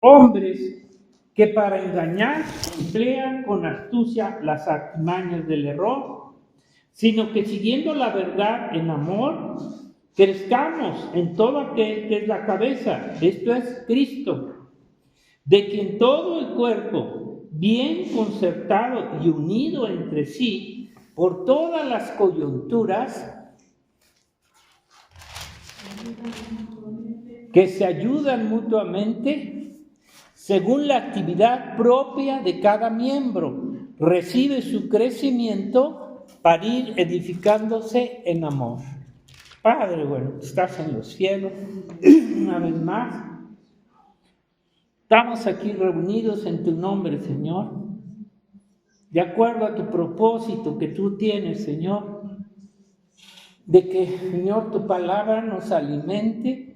hombres que para engañar emplean con astucia las artimañas del error, sino que siguiendo la verdad en amor, crezcamos en todo aquel que es la cabeza, esto es Cristo, de quien todo el cuerpo, bien concertado y unido entre sí, por todas las coyunturas, que se ayudan mutuamente, según la actividad propia de cada miembro, recibe su crecimiento para ir edificándose en amor. Padre, bueno, estás en los cielos, una vez más, estamos aquí reunidos en tu nombre, Señor, de acuerdo a tu propósito que tú tienes, Señor, de que, Señor, tu palabra nos alimente.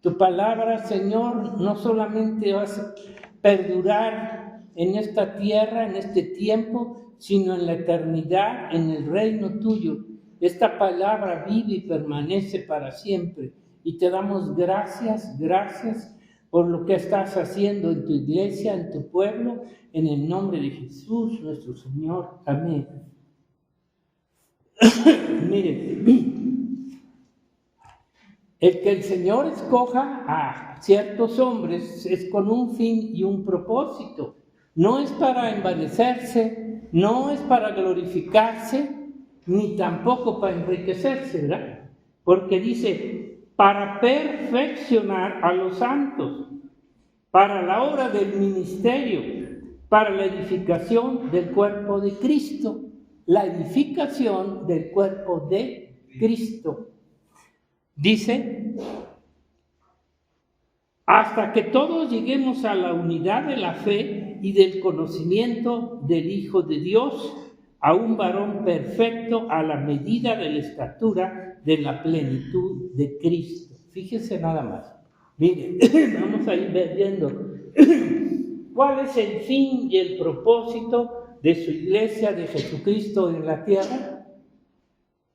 Tu palabra, Señor, no solamente va a perdurar en esta tierra, en este tiempo, sino en la eternidad, en el reino tuyo. Esta palabra vive y permanece para siempre. Y te damos gracias, gracias por lo que estás haciendo en tu iglesia, en tu pueblo, en el nombre de Jesús, nuestro Señor. Amén. Miren, el que el Señor escoja a ciertos hombres es con un fin y un propósito. No es para envanecerse, no es para glorificarse, ni tampoco para enriquecerse, ¿verdad? Porque dice, para perfeccionar a los santos, para la obra del ministerio, para la edificación del cuerpo de Cristo, la edificación del cuerpo de Cristo. Dice, hasta que todos lleguemos a la unidad de la fe y del conocimiento del Hijo de Dios, a un varón perfecto a la medida de la estatura de la plenitud de Cristo. Fíjense nada más. Miren, vamos a ir viendo cuál es el fin y el propósito de su iglesia de Jesucristo en la tierra.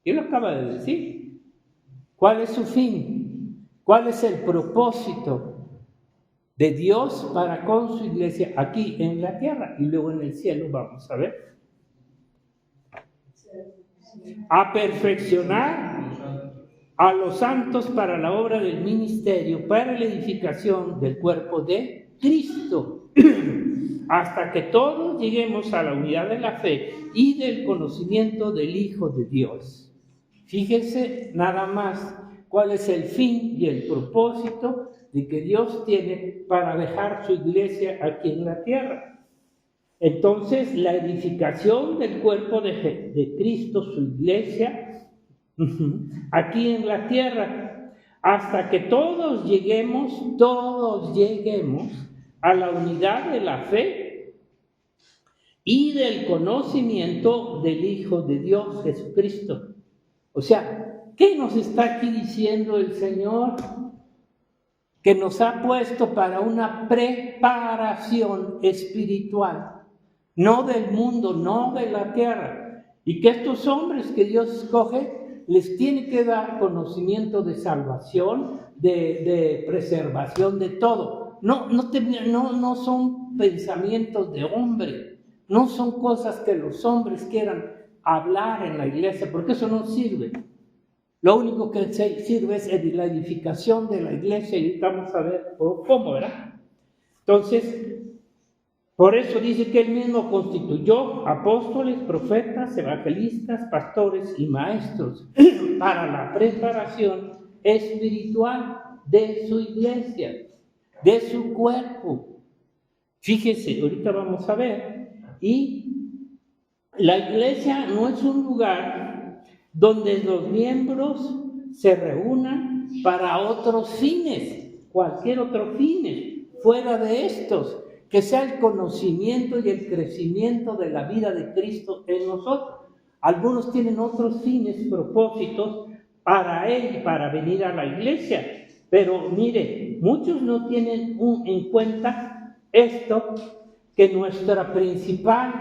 Él lo acaba de decir. ¿Cuál es su fin? ¿Cuál es el propósito de Dios para con su iglesia aquí en la tierra? Y luego en el cielo vamos a ver. A perfeccionar a los santos para la obra del ministerio, para la edificación del cuerpo de Cristo, hasta que todos lleguemos a la unidad de la fe y del conocimiento del Hijo de Dios. Fíjense nada más cuál es el fin y el propósito de que Dios tiene para dejar su iglesia aquí en la tierra. Entonces, la edificación del cuerpo de Cristo, su iglesia, aquí en la tierra, hasta que todos lleguemos a la unidad de la fe y del conocimiento del Hijo de Dios, Jesucristo. O sea, ¿qué nos está aquí diciendo el Señor? Que nos ha puesto para una preparación espiritual, no del mundo, no de la tierra, y que estos hombres que Dios escoge les tiene que dar conocimiento de salvación, de preservación, de todo. No son pensamientos de hombre, no son cosas que los hombres quieran hablar en la iglesia, porque eso no sirve. Lo único que sirve es la edificación de la iglesia, y vamos a ver cómo, ¿verdad? Entonces, por eso dice que él mismo constituyó apóstoles, profetas, evangelistas, pastores y maestros para la preparación espiritual de su iglesia, de su cuerpo. Fíjese, ahorita vamos a ver, y la iglesia no es un lugar donde los miembros se reúnan para otros fines, cualquier otro fin, fuera de estos, que sea el conocimiento y el crecimiento de la vida de Cristo en nosotros. Algunos tienen otros fines, propósitos para él, para venir a la iglesia, pero mire, muchos no tienen en cuenta esto, que nuestro principal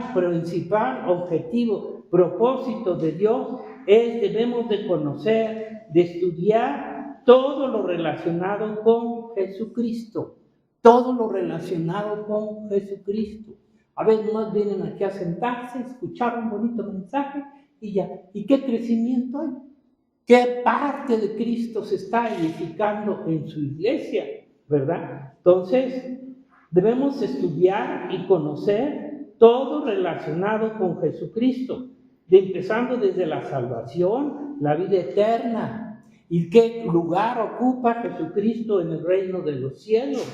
objetivo, propósito de Dios debemos de conocer, de estudiar todo lo relacionado con Jesucristo. todo lo relacionado con Jesucristo. A veces nomás vienen aquí a sentarse, escuchar un bonito mensaje y ya. ¿Y qué crecimiento hay? ¿Qué parte de Cristo se está edificando en su iglesia? ¿Verdad? Entonces, debemos estudiar y conocer todo relacionado con Jesucristo, empezando desde la salvación, la vida eterna, y qué lugar ocupa Jesucristo en el reino de los cielos.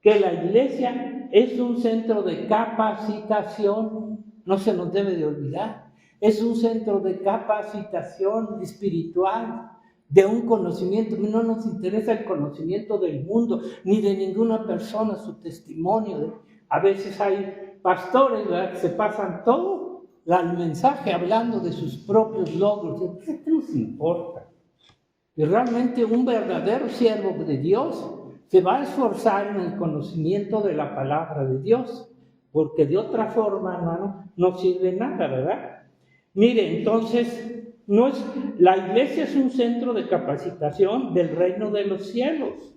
Que la iglesia es un centro de capacitación, no se nos debe de olvidar, es un centro de capacitación espiritual, de un conocimiento. No nos interesa el conocimiento del mundo, ni de ninguna persona, su testimonio. A veces hay pastores, ¿verdad?, que se pasan todo el mensaje hablando de sus propios logros. ¿Qué nos importa? Y realmente un verdadero siervo de Dios se va a esforzar en el conocimiento de la palabra de Dios, porque de otra forma, hermano, no sirve nada, ¿verdad? Mire, entonces, la iglesia es un centro de capacitación del reino de los cielos,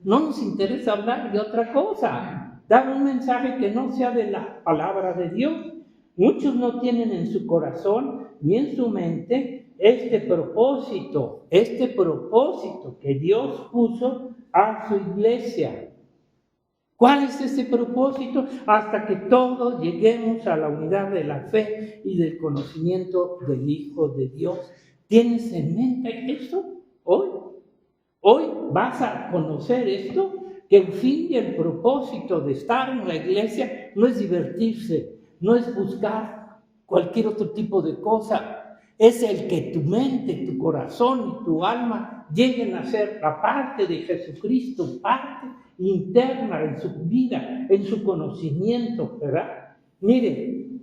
no nos interesa hablar de otra cosa, dar un mensaje que no sea de la palabra de Dios. Muchos no tienen en su corazón ni en su mente este propósito que Dios puso a su iglesia. ¿Cuál es ese propósito? Hasta que todos lleguemos a la unidad de la fe y del conocimiento del Hijo de Dios. ¿Tienes en mente esto hoy? Hoy vas a conocer esto, que el fin y el propósito de estar en la iglesia no es divertirse, no es buscar cualquier otro tipo de cosa. Es el que tu mente, tu corazón y tu alma lleguen a ser la parte de Jesucristo, parte interna en su vida, en su conocimiento, ¿verdad? Miren,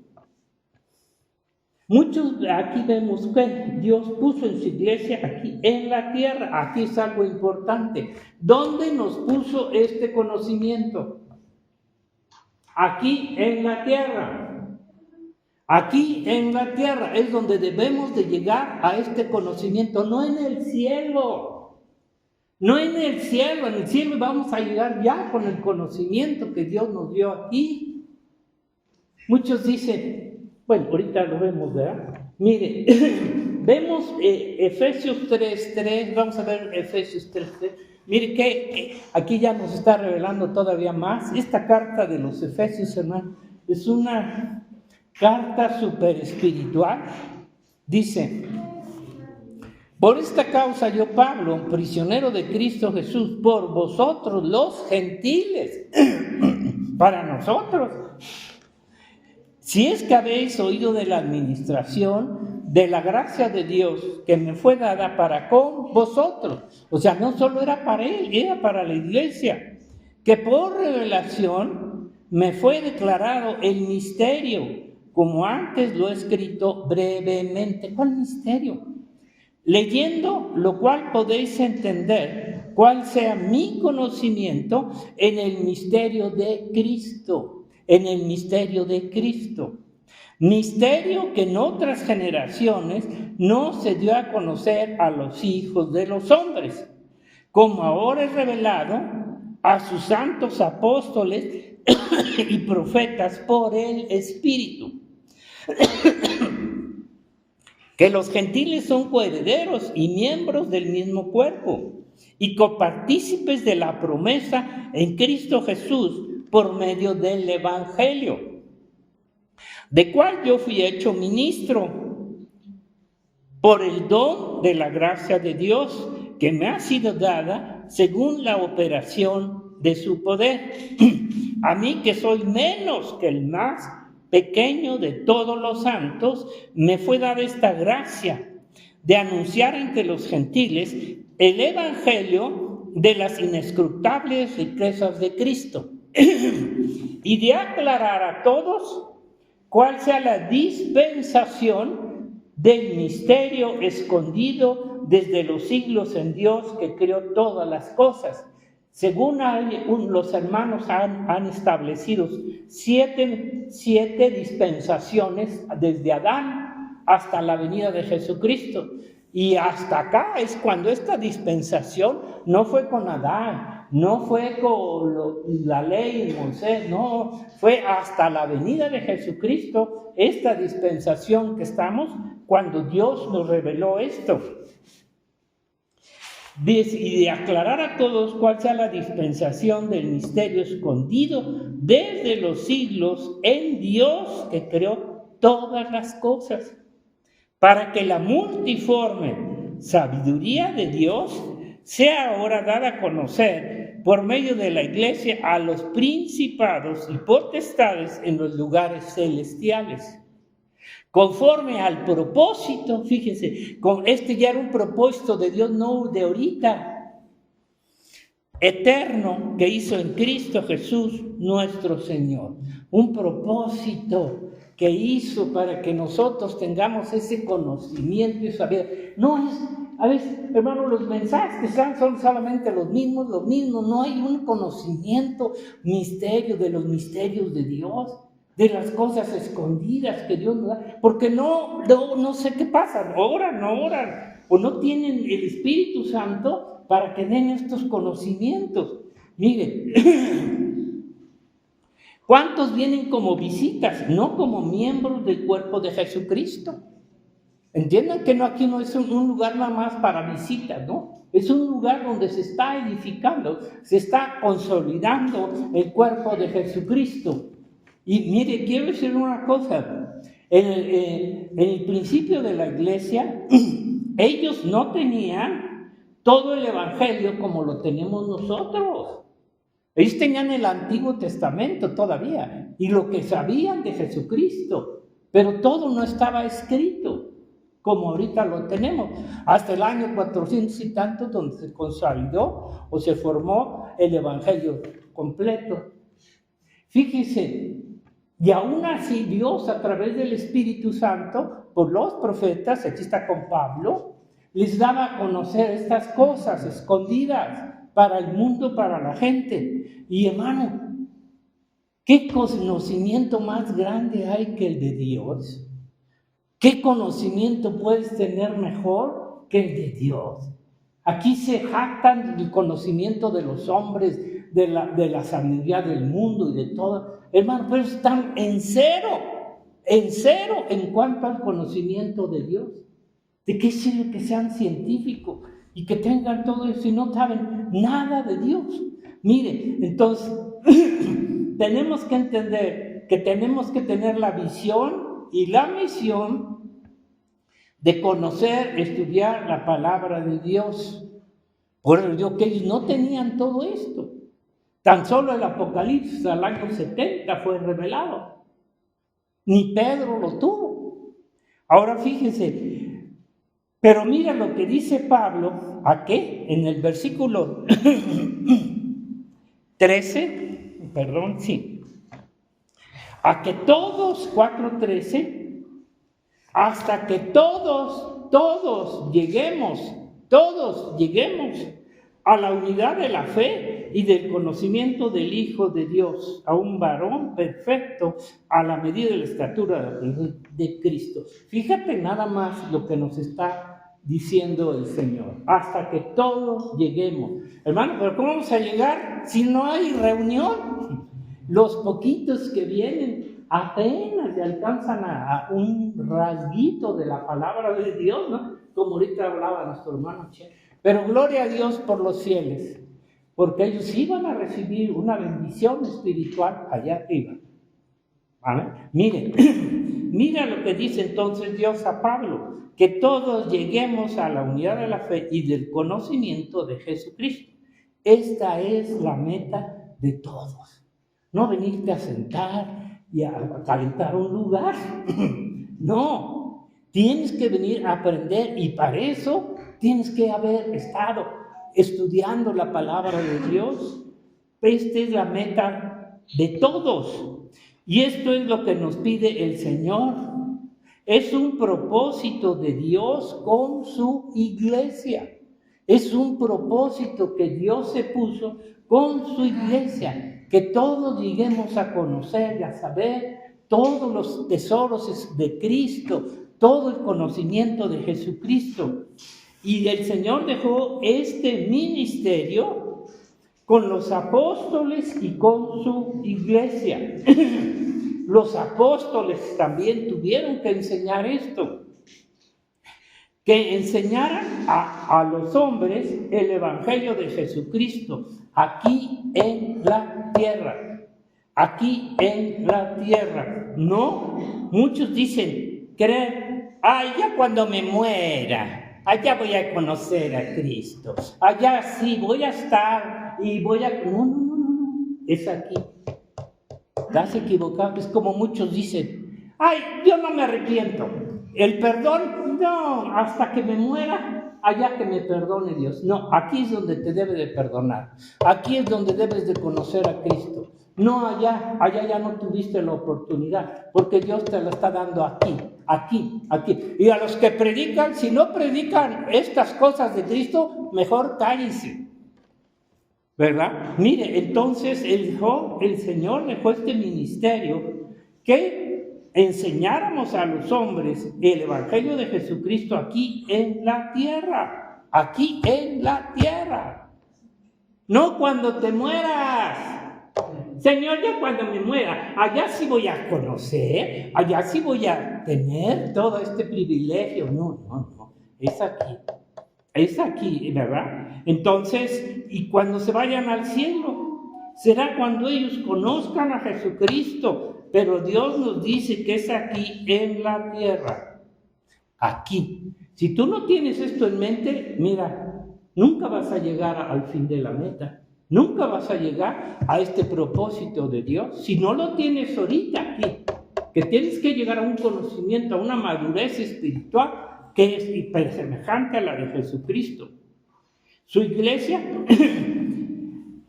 muchos aquí vemos que Dios puso en su iglesia aquí en la tierra. Aquí es algo importante. ¿Dónde nos puso este conocimiento? Aquí en la tierra. Aquí en la tierra es donde debemos de llegar a este conocimiento, no en el cielo. No en el cielo vamos a llegar ya con el conocimiento que Dios nos dio aquí. Muchos dicen, bueno, ahorita lo vemos, ¿verdad? Mire, vemos Efesios 3:3, vamos a ver Efesios 3:3. Mire que aquí ya nos está revelando todavía más. Esta carta de los Efesios, hermano, es una carta súper espiritual. Dice: por esta causa yo, Pablo, prisionero de Cristo Jesús, por vosotros los gentiles, para nosotros, si es que habéis oído de la administración de la gracia de Dios que me fue dada para con vosotros. O sea, no solo era para él, era para la iglesia, que por revelación me fue declarado el misterio, como antes lo he escrito brevemente. ¿Cuál misterio? Leyendo lo cual podéis entender cuál sea mi conocimiento en el misterio de Cristo, en el misterio de Cristo. Misterio que en otras generaciones no se dio a conocer a los hijos de los hombres, como ahora es revelado a sus santos apóstoles y profetas por el Espíritu. Que los gentiles son coherederos y miembros del mismo cuerpo, y copartícipes de la promesa en Cristo Jesús por medio del Evangelio, de cual yo fui hecho ministro por el don de la gracia de Dios que me ha sido dada según la operación de su poder. A mí, que soy menos que el más pequeño de todos los santos, me fue dada esta gracia de anunciar entre los gentiles el evangelio de las inescrutables riquezas de Cristo y de aclarar a todos cuál sea la dispensación del misterio escondido desde los siglos en Dios, que creó todas las cosas. Según los hermanos han establecido siete dispensaciones desde Adán hasta la venida de Jesucristo. Y hasta acá es cuando esta dispensación no fue con Adán, no fue con la ley de Moisés, no, fue hasta la venida de Jesucristo, esta dispensación que estamos, cuando Dios nos reveló esto. Y de aclarar a todos cuál sea la dispensación del misterio escondido desde los siglos en Dios que creó todas las cosas, para que la multiforme sabiduría de Dios sea ahora dada a conocer por medio de la Iglesia a los principados y potestades en los lugares celestiales. Conforme al propósito, fíjense, este ya era un propósito de Dios, no de ahorita, eterno, que hizo en Cristo Jesús nuestro Señor. Un propósito que hizo para que nosotros tengamos ese conocimiento y saber. No es, a veces, hermano, los mensajes que son solamente los mismos, no hay un conocimiento, misterio de los misterios de Dios, de las cosas escondidas que Dios nos da, porque no sé qué pasa, no oran, o no tienen el Espíritu Santo para que den estos conocimientos. Miren, ¿cuántos vienen como visitas, no como miembros del cuerpo de Jesucristo? Entiendan que aquí no es un lugar nada más para visitas, ¿no? Es un lugar donde se está edificando, se está consolidando el cuerpo de Jesucristo. Y mire, quiero decir una cosa, en el principio de la iglesia, ellos no tenían todo el evangelio como lo tenemos nosotros. Ellos tenían el Antiguo Testamento todavía, y lo que sabían de Jesucristo, pero todo no estaba escrito como ahorita lo tenemos, hasta el año 400 y tanto, donde se consolidó o se formó el evangelio completo. Fíjese, y aún así Dios, a través del Espíritu Santo, por los profetas, aquí está con Pablo, les daba a conocer estas cosas escondidas para el mundo, para la gente. Y hermano, ¿qué conocimiento más grande hay que el de Dios? ¿Qué conocimiento puedes tener mejor que el de Dios? Aquí se jactan del conocimiento de los hombres, de la sabiduría del mundo y de todo. Hermano, pero están en cero en cuanto al conocimiento de Dios. ¿De qué sirve que sean científicos y que tengan todo eso si no saben nada de Dios? Mire, entonces, tenemos que entender que tenemos que tener la visión y la misión de conocer, estudiar la palabra de Dios. Por eso digo que ellos no tenían todo esto. Tan solo el Apocalipsis al año 70 fue revelado. Ni Pedro lo tuvo. Ahora fíjense, pero mira lo que dice Pablo, ¿a qué? En el versículo 13, a que todos, 4:13, hasta que todos lleguemos a la unidad de la fe y del conocimiento del Hijo de Dios, a un varón perfecto a la medida de la estatura de Cristo. Fíjate nada más lo que nos está diciendo el Señor, hasta que todos lleguemos. Hermano, ¿pero cómo vamos a llegar si no hay reunión? Los poquitos que vienen apenas le alcanzan a un rasguito de la palabra de Dios, ¿no? Como ahorita hablaba nuestro hermano Che. Pero gloria a Dios por los fieles, porque ellos iban a recibir una bendición espiritual allá arriba. ¿Vale? Miren, mira lo que dice entonces Dios a Pablo, que todos lleguemos a la unidad de la fe y del conocimiento de Jesucristo. Esta es la meta de todos. No venirte a sentar y a calentar un lugar. No, tienes que venir a aprender y para eso tienes que haber estado estudiando la palabra de Dios. Esta es la meta de todos. Y esto es lo que nos pide el Señor. Es un propósito de Dios con su iglesia. Es un propósito que Dios se puso con su iglesia. Que todos lleguemos a conocer y a saber todos los tesoros de Cristo, todo el conocimiento de Jesucristo. Y el Señor dejó este ministerio con los apóstoles y con su iglesia. Los apóstoles también tuvieron que enseñar esto, que enseñaran a los hombres el Evangelio de Jesucristo aquí en la tierra. Aquí en la tierra. No, muchos dicen, creer, ya cuando me muera, allá voy a conocer a Cristo, allá sí voy a estar y voy a... No, es aquí. Estás equivocado, es como muchos dicen, yo no me arrepiento, el perdón, no, hasta que me muera, allá que me perdone Dios. No, aquí es donde te debe de perdonar, aquí es donde debes de conocer a Cristo. No allá ya no tuviste la oportunidad, porque Dios te la está dando aquí. Y a los que predican, si no predican estas cosas de Cristo, mejor cállense, ¿verdad? Mire, entonces el Señor dejó este ministerio que enseñáramos a los hombres el Evangelio de Jesucristo aquí en la tierra, no cuando te mueras. Señor, ya cuando me muera, allá sí voy a conocer, allá sí voy a tener todo este privilegio. No, es aquí, ¿verdad? Entonces, y cuando se vayan al cielo, será cuando ellos conozcan a Jesucristo, pero Dios nos dice que es aquí en la tierra, aquí. Si tú no tienes esto en mente, mira, nunca vas a llegar al fin de la meta. Nunca vas a llegar a este propósito de Dios si no lo tienes ahorita aquí, que tienes que llegar a un conocimiento, a una madurez espiritual que es hipersemejante a la de Jesucristo. Su iglesia,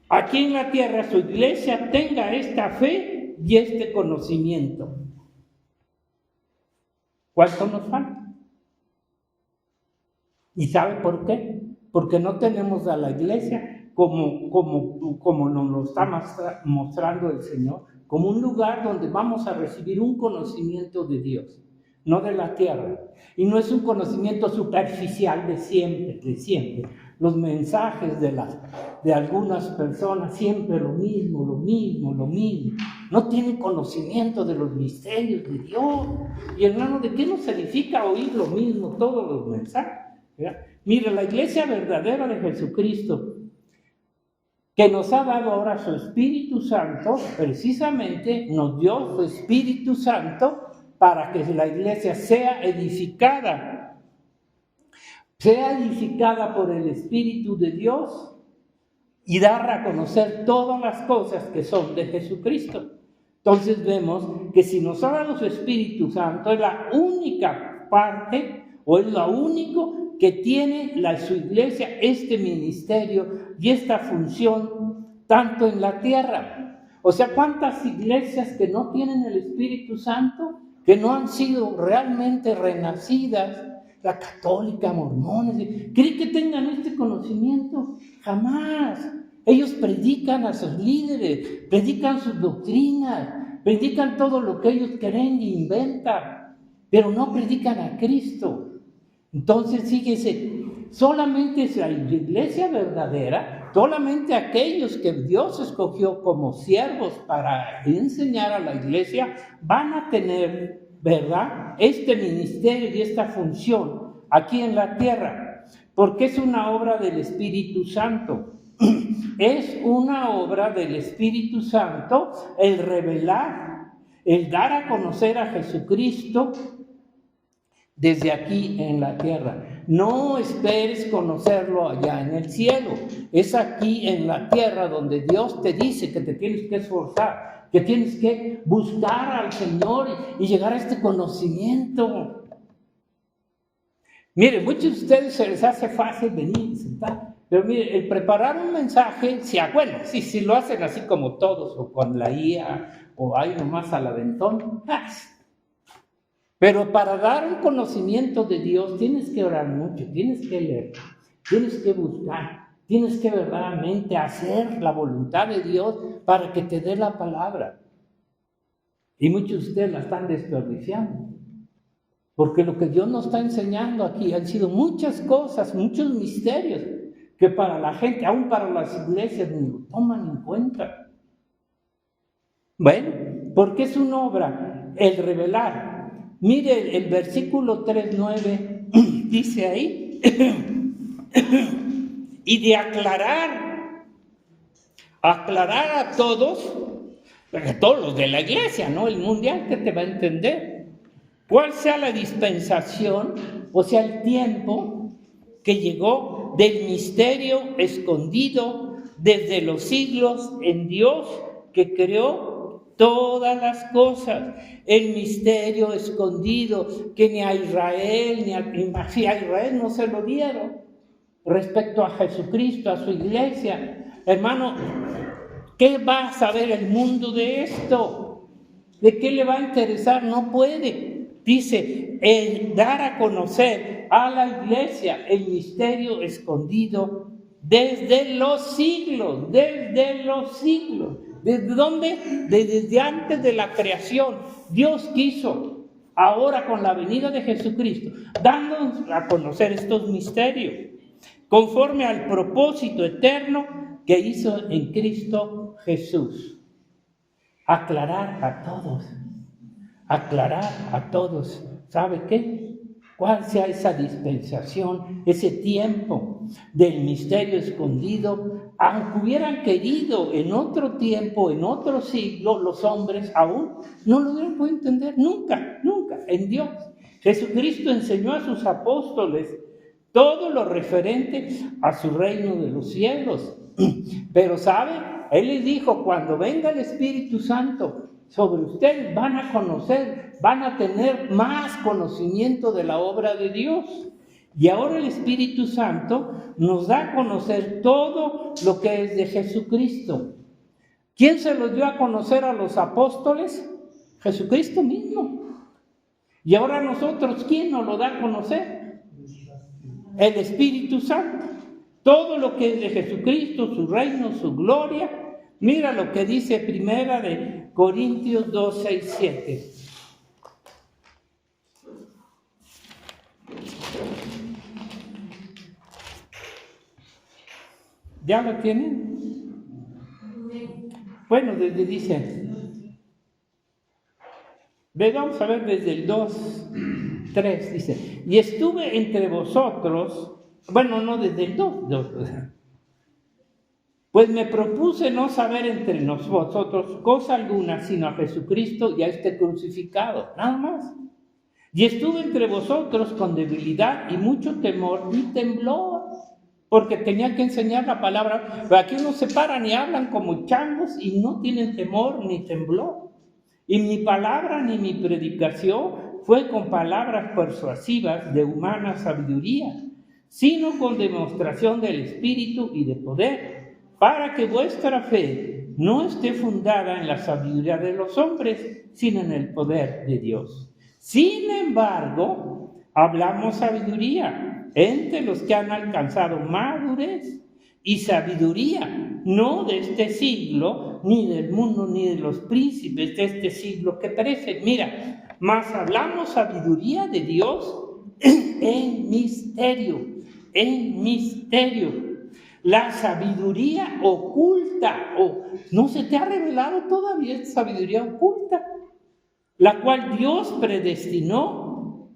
aquí en la tierra, su iglesia tenga esta fe y este conocimiento. ¿Cuánto nos falta? ¿Y sabe por qué? Porque no tenemos a la iglesia como nos lo está mostrando el Señor, como un lugar donde vamos a recibir un conocimiento de Dios, no de la tierra. Y no es un conocimiento superficial de siempre. Los mensajes de algunas personas, siempre lo mismo. No tienen conocimiento de los misterios de Dios. Y hermano, ¿de qué nos edifica oír lo mismo, todos los mensajes? ¿Verdad? Mire, la iglesia verdadera de Jesucristo, que nos ha dado ahora su Espíritu Santo, precisamente nos dio su Espíritu Santo para que la iglesia sea edificada por el Espíritu de Dios y dar a conocer todas las cosas que son de Jesucristo. Entonces vemos que si nos ha dado su Espíritu Santo, es la única parte o es lo único que tiene su iglesia este ministerio y esta función tanto en la tierra. O sea, ¿cuántas iglesias que no tienen el Espíritu Santo, que no han sido realmente renacidas? La católica, mormones, ¿creen que tengan este conocimiento? Jamás. Ellos predican a sus líderes, predican sus doctrinas, predican todo lo que ellos creen y inventan, pero no predican a Cristo. Entonces, fíjese, solamente es la iglesia verdadera, solamente aquellos que Dios escogió como siervos para enseñar a la iglesia, van a tener, ¿verdad?, este ministerio y esta función aquí en la tierra, porque es una obra del Espíritu Santo. Es una obra del Espíritu Santo el revelar, el dar a conocer a Jesucristo desde aquí en la tierra. No esperes conocerlo allá en el cielo. Es aquí en la tierra donde Dios te dice que te tienes que esforzar, que tienes que buscar al Señor y llegar a este conocimiento. Mire, muchos de ustedes se les hace fácil venir y sentar, pero mire, el preparar un mensaje, si lo hacen así como todos, o con la IA, o ahí nomás al aventón, pero para dar un conocimiento de Dios tienes que orar mucho, tienes que leer, tienes que buscar, tienes que verdaderamente hacer la voluntad de Dios para que te dé la palabra. Y muchos de ustedes la están desperdiciando, porque lo que Dios nos está enseñando aquí han sido muchas cosas, muchos misterios, que para la gente, aún para las iglesias, ni lo toman en cuenta. Bueno, porque es una obra el revelar. Mire el versículo 3:9, dice ahí, y de aclarar a todos los de la iglesia, no el mundial, que te va a entender, cuál sea la dispensación, o sea, el tiempo que llegó del misterio escondido desde los siglos en Dios que creó todas las cosas. El misterio escondido que ni a Israel, ni a Israel no se lo dieron respecto a Jesucristo, a su iglesia. Hermano, ¿qué va a saber el mundo de esto? ¿De qué le va a interesar? No puede. Dice, el dar a conocer a la iglesia el misterio escondido desde los siglos. ¿Desde dónde? Desde antes de la creación. Dios quiso, ahora con la venida de Jesucristo, dándonos a conocer estos misterios, conforme al propósito eterno que hizo en Cristo Jesús. Aclarar a todos. ¿Sabe qué? ¿Cuál sea esa dispensación, ese tiempo del misterio escondido? Aunque hubieran querido en otro tiempo, en otro siglo, los hombres aún no lo hubieran podido entender nunca, en Dios. Jesucristo enseñó a sus apóstoles todo lo referente a su reino de los cielos. Pero, ¿sabe? Él les dijo, cuando venga el Espíritu Santo sobre ustedes, van a conocer, van a tener más conocimiento de la obra de Dios. Y ahora el Espíritu Santo nos da a conocer todo lo que es de Jesucristo. ¿Quién se lo dio a conocer a los apóstoles? Jesucristo mismo. Y ahora nosotros, ¿quién nos lo da a conocer? El Espíritu Santo. Todo lo que es de Jesucristo, su reino, su gloria. Mira lo que dice Primera de Corintios 2, 6, 7. ¿Ya lo tienen? Bueno, desde dice, vamos a ver desde el 2, 3, dice, y estuve entre vosotros, bueno, no desde el 2, pues me propuse no saber entre vosotros cosa alguna, sino a Jesucristo y a este crucificado, nada más. Y estuve entre vosotros con debilidad y mucho temor y temblor, porque tenía que enseñar la palabra. Pero aquí unos se paran y hablan como changos y no tienen temor ni temblor. Y mi palabra ni mi predicación fue con palabras persuasivas de humana sabiduría, sino con demostración del Espíritu y de poder, para que vuestra fe no esté fundada en la sabiduría de los hombres, sino en el poder de Dios. Sin embargo, hablamos sabiduría entre los que han alcanzado madurez y sabiduría, no de este siglo, ni del mundo, ni de los príncipes de este siglo que perecen. Mira, mas hablamos sabiduría de Dios en misterio. La sabiduría oculta, ¿no se te ha revelado todavía esta sabiduría oculta? La cual Dios predestinó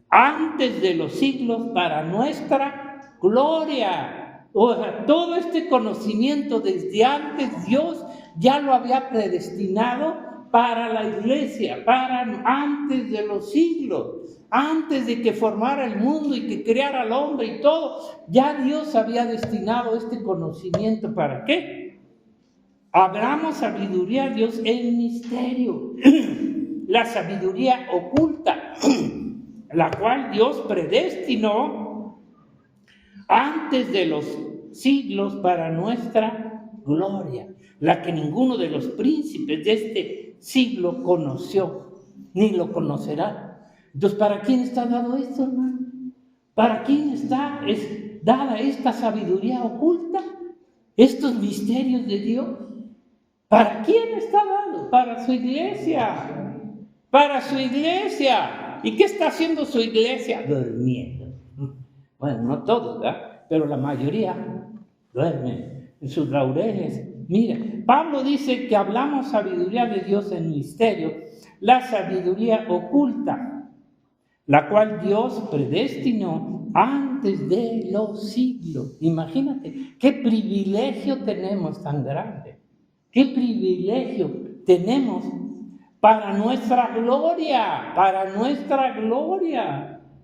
antes de los siglos para nuestra gloria. O sea, todo este conocimiento desde antes Dios ya lo había predestinado para la iglesia, para antes de los siglos, antes de que formara el mundo y que creara al hombre y todo, ya Dios había destinado este conocimiento. ¿Para qué? Hablamos sabiduría a Dios en misterio, la sabiduría oculta, la cual Dios predestinó antes de los siglos para nuestra gloria, la que ninguno de los príncipes de este siglo conoció, ni lo conocerá. Entonces, ¿para quién está dado esto, hermano? ¿Para quién está dada esta sabiduría oculta? Estos misterios de Dios. ¿Para quién está dado? Para su iglesia. Para su iglesia. ¿Y qué está haciendo su iglesia? Durmiendo. Bueno, no todos, ¿verdad? pero la mayoría duerme en sus laureles. Mira, Pablo dice que hablamos sabiduría de Dios en misterio, la sabiduría oculta, la cual Dios predestinó antes de los siglos. Imagínate, qué privilegio tenemos tan grande, qué privilegio tenemos para nuestra gloria,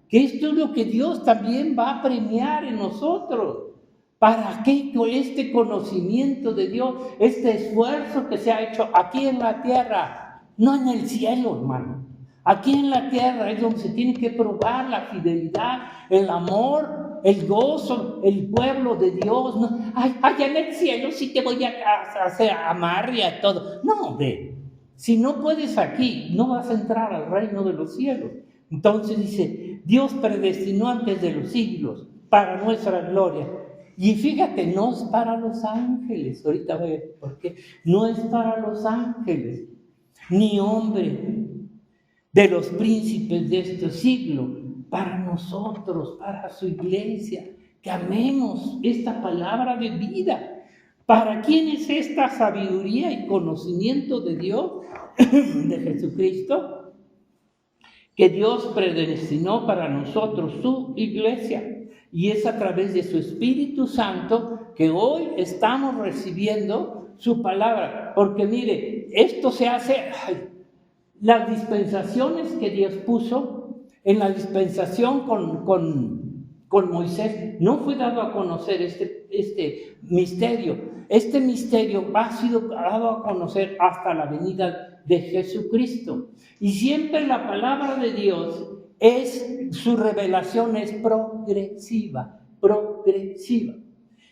que esto es lo que Dios también va a premiar en nosotros. ¿Para qué este conocimiento de Dios, este esfuerzo que se ha hecho aquí en la tierra? No en el cielo, hermano. Aquí en la tierra es donde se tiene que probar la fidelidad, el amor, el gozo, el pueblo de Dios. No, allá en el cielo sí te voy a hacer amar y a todo. No, hombre, si no puedes aquí, no vas a entrar al reino de los cielos. Entonces dice, Dios predestinó antes de los siglos para nuestra gloria. Y fíjate, no es para los ángeles, ahorita voy a ver por qué, no es para los ángeles, ni hombre de los príncipes de este siglo, para nosotros, para su iglesia, que amemos esta palabra de vida. ¿Para quién es esta sabiduría y conocimiento de Dios, de Jesucristo? Que Dios predestinó para nosotros su iglesia. Y es a través de su Espíritu Santo que hoy estamos recibiendo su palabra. Porque mire, esto se hace, las dispensaciones que Dios puso, en la dispensación con Moisés, no fue dado a conocer este misterio. Este misterio ha sido dado a conocer hasta la venida de Jesucristo. Y siempre la palabra de Dios su revelación es progresiva.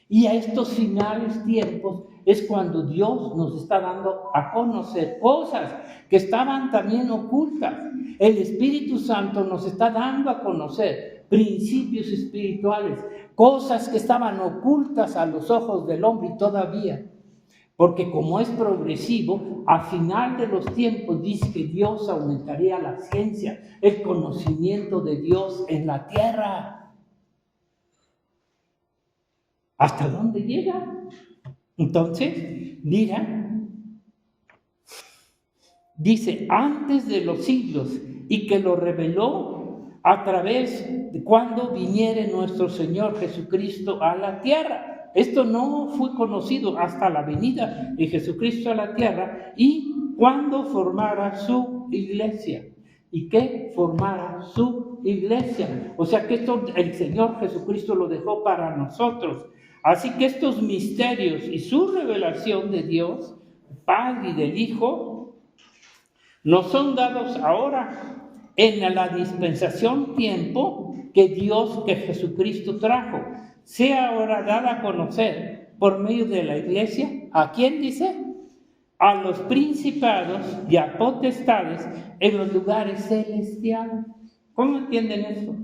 Y a estos finales tiempos es cuando Dios nos está dando a conocer cosas que estaban también ocultas. El Espíritu Santo nos está dando a conocer principios espirituales, cosas que estaban ocultas a los ojos del hombre y todavía. Porque como es progresivo, al final de los tiempos dice que Dios aumentaría la ciencia, el conocimiento de Dios en la tierra. ¿Hasta dónde llega? Entonces, mira, dice, antes de los siglos, y que lo reveló a través de cuando viniere nuestro Señor Jesucristo a la tierra. Esto no fue conocido hasta la venida de Jesucristo a la tierra y cuando formara su iglesia. ¿Y qué? Formara su iglesia. O sea que esto el Señor Jesucristo lo dejó para nosotros. Así que estos misterios y su revelación de Dios, Padre y del Hijo, nos son dados ahora en la dispensación tiempo que Jesucristo trajo. Sea ahora dada a conocer por medio de la iglesia, ¿a quién dice? A los principados y a potestades en los lugares celestiales. ¿Cómo entienden eso?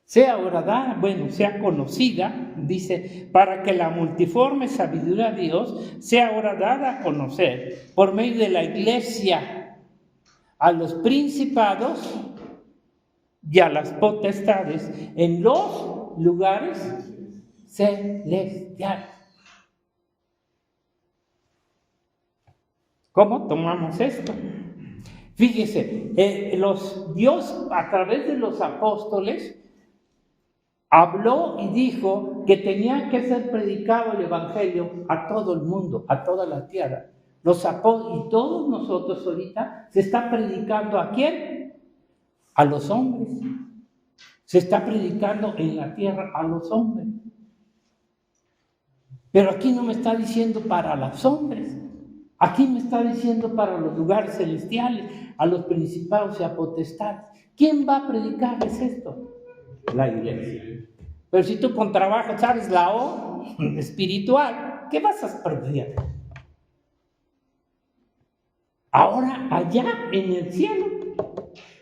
Sea ahora dada, sea conocida, dice, para que la multiforme sabiduría de Dios sea ahora dada a conocer por medio de la iglesia a los principados y a las potestades en los lugares celestiales. ¿Cómo tomamos esto? Fíjese, Dios a través de los apóstoles habló y dijo que tenía que ser predicado el evangelio a todo el mundo, a toda la tierra. Y todos nosotros ahorita se está predicando ¿a quién? A los hombres. Se está predicando en la tierra a los hombres. Pero aquí no me está diciendo para los hombres. Aquí me está diciendo para los lugares celestiales, a los principados y a potestades. ¿Quién va a predicarles esto? La iglesia. Pero si tú con trabajo sabes la O espiritual, ¿qué vas a predicar? Ahora allá en el cielo.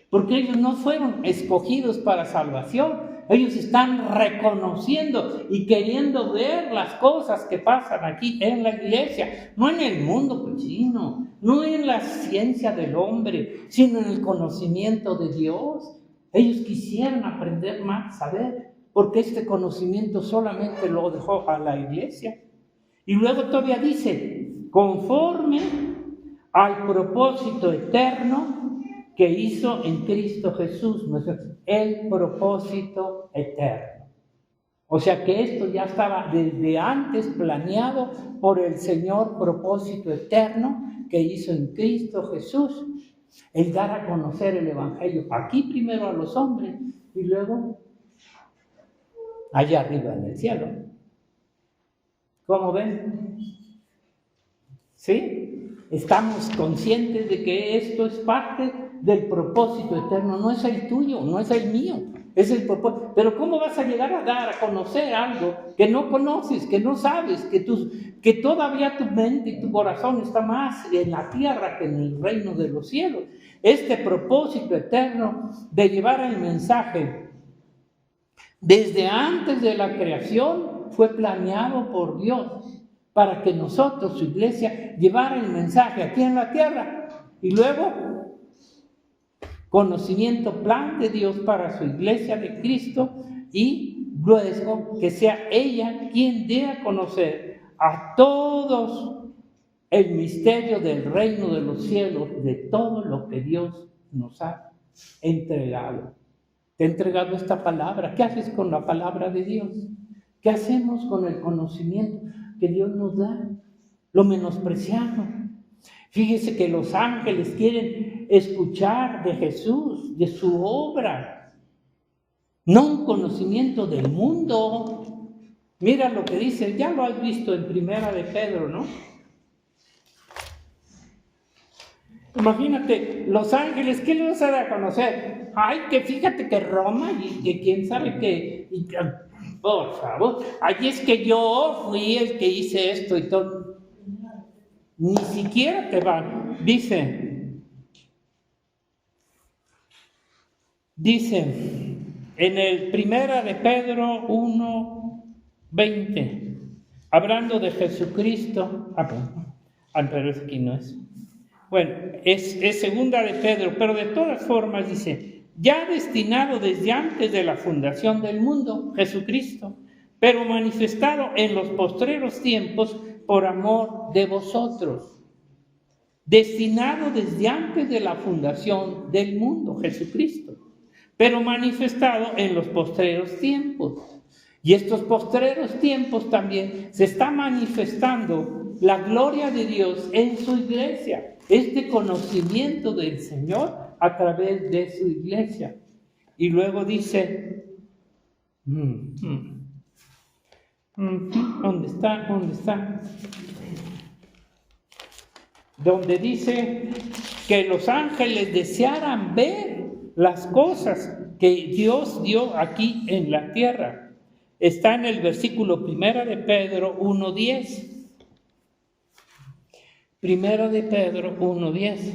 Porque ellos no fueron escogidos para salvación. Ellos están reconociendo y queriendo ver las cosas que pasan aquí en la iglesia. No en el mundo cochino, no en la ciencia del hombre, sino en el conocimiento de Dios. Ellos quisieran aprender más, saber porque este conocimiento solamente lo dejó a la iglesia. Y luego todavía dice, conforme al propósito eterno que hizo en Cristo Jesús, el propósito eterno. O sea que esto ya estaba desde antes planeado por el Señor, propósito eterno que hizo en Cristo Jesús, el dar a conocer el Evangelio aquí primero a los hombres y luego allá arriba en el cielo. ¿Cómo ven? ¿Sí? Estamos conscientes de que esto es parte del propósito eterno, no es el tuyo, no es el mío, es el propósito. Pero ¿cómo vas a llegar a dar, a conocer algo que no conoces, que no sabes, que todavía tu mente y tu corazón está más en la tierra que en el reino de los cielos? Este propósito eterno de llevar el mensaje desde antes de la creación fue planeado por Dios para que nosotros, su iglesia, llevara el mensaje aquí en la tierra y luego conocimiento, plan de Dios para su iglesia de Cristo y luego que sea ella quien dé a conocer a todos el misterio del reino de los cielos, de todo lo que Dios nos ha entregado. Te he entregado esta palabra. ¿Qué haces con la palabra de Dios? ¿Qué hacemos con el conocimiento que Dios nos da? Lo menospreciamos. Fíjese que los ángeles quieren escuchar de Jesús, de su obra, no un conocimiento del mundo. Mira lo que dice, ya lo has visto en Primera de Pedro, ¿no? Imagínate, los ángeles, ¿qué les vas a dar a conocer? Ay, que fíjate que Roma y que quién sabe qué. Por favor, allí es que yo fui el que hice esto y todo. Ni siquiera te van. Dice en el Primera de Pedro 1:20, hablando de Jesucristo. Pero es aquí no es. Bueno, es Segunda de Pedro, pero de todas formas dice, ya destinado desde antes de la fundación del mundo, Jesucristo, pero manifestado en los postreros tiempos por amor de vosotros. Destinado desde antes de la fundación del mundo, Jesucristo, pero manifestado en los postreros tiempos. Y estos postreros tiempos también se está manifestando la gloria de Dios en su iglesia, este conocimiento del Señor a través de su iglesia. Y luego dice, ¿dónde está? Donde dice que los ángeles desearan ver las cosas que Dios dio aquí en la tierra. Está en el versículo 1 de Pedro 1:10. 1 de Pedro 1:10.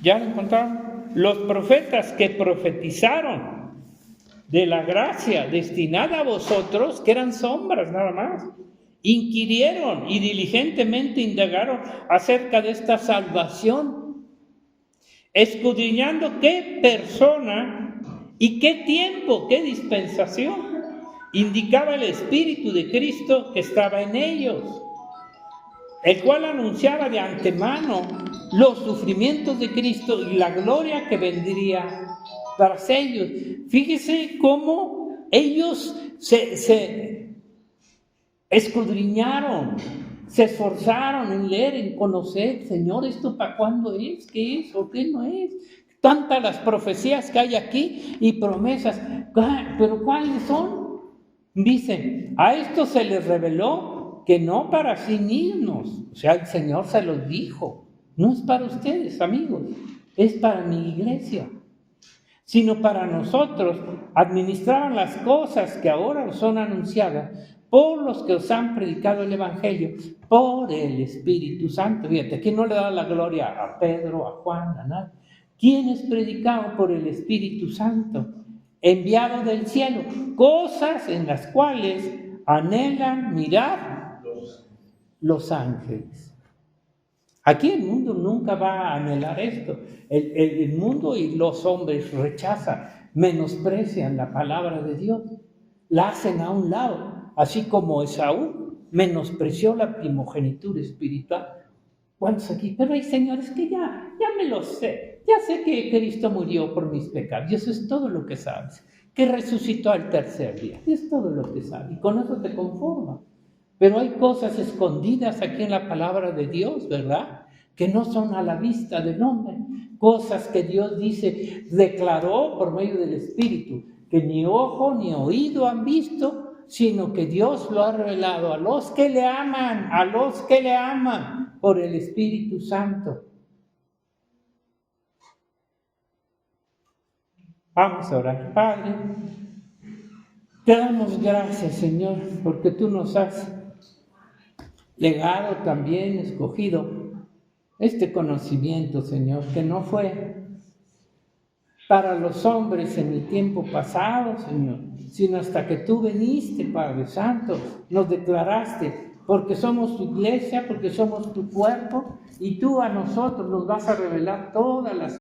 ¿Ya lo encontraron? Los profetas que profetizaron de la gracia destinada a vosotros, que eran sombras nada más, inquirieron y diligentemente indagaron acerca de esta salvación, escudriñando qué persona y qué tiempo, qué dispensación indicaba el Espíritu de Cristo que estaba en ellos, el cual anunciaba de antemano los sufrimientos de Cristo y la gloria que vendría tras ellos. Fíjese cómo ellos se escudriñaron, se esforzaron en leer, en conocer, Señor, ¿esto para cuándo es? ¿Qué es o qué no es? Tantas las profecías que hay aquí y promesas, pero ¿cuáles son? Dicen, a esto se les reveló que no para sí mismos, o sea, el Señor se los dijo, no es para ustedes, amigos, es para mi iglesia, sino para nosotros administrar las cosas que ahora os son anunciadas por los que os han predicado el Evangelio, por el Espíritu Santo. Fíjate, aquí no le da la gloria a Pedro, a Juan, a nadie. ¿Quién es predicado por el Espíritu Santo? Enviado del cielo, cosas en las cuales anhelan mirar los ángeles. Aquí el mundo nunca va a anhelar esto. El mundo y los hombres rechazan, menosprecian la palabra de Dios, la hacen a un lado, así como Esaú menospreció la primogenitura espiritual. ¿Cuántos aquí? Pero hay señores que ya me lo sé, ya sé que Cristo murió por mis pecados, y eso es todo lo que sabes, que resucitó al tercer día, y es todo lo que sabes, y con eso te conformas. Pero hay cosas escondidas aquí en la palabra de Dios, ¿verdad? Que no son a la vista del hombre. Cosas que Dios dice, declaró por medio del Espíritu, que ni ojo ni oído han visto, sino que Dios lo ha revelado a los que le aman por el Espíritu Santo. Vamos a orar. Padre, te damos gracias, Señor, porque tú nos has legado también, escogido este conocimiento, Señor, que no fue para los hombres en el tiempo pasado, Señor, sino hasta que tú viniste, Padre Santo, nos declaraste, porque somos tu iglesia, porque somos tu cuerpo, y tú a nosotros nos vas a revelar todas las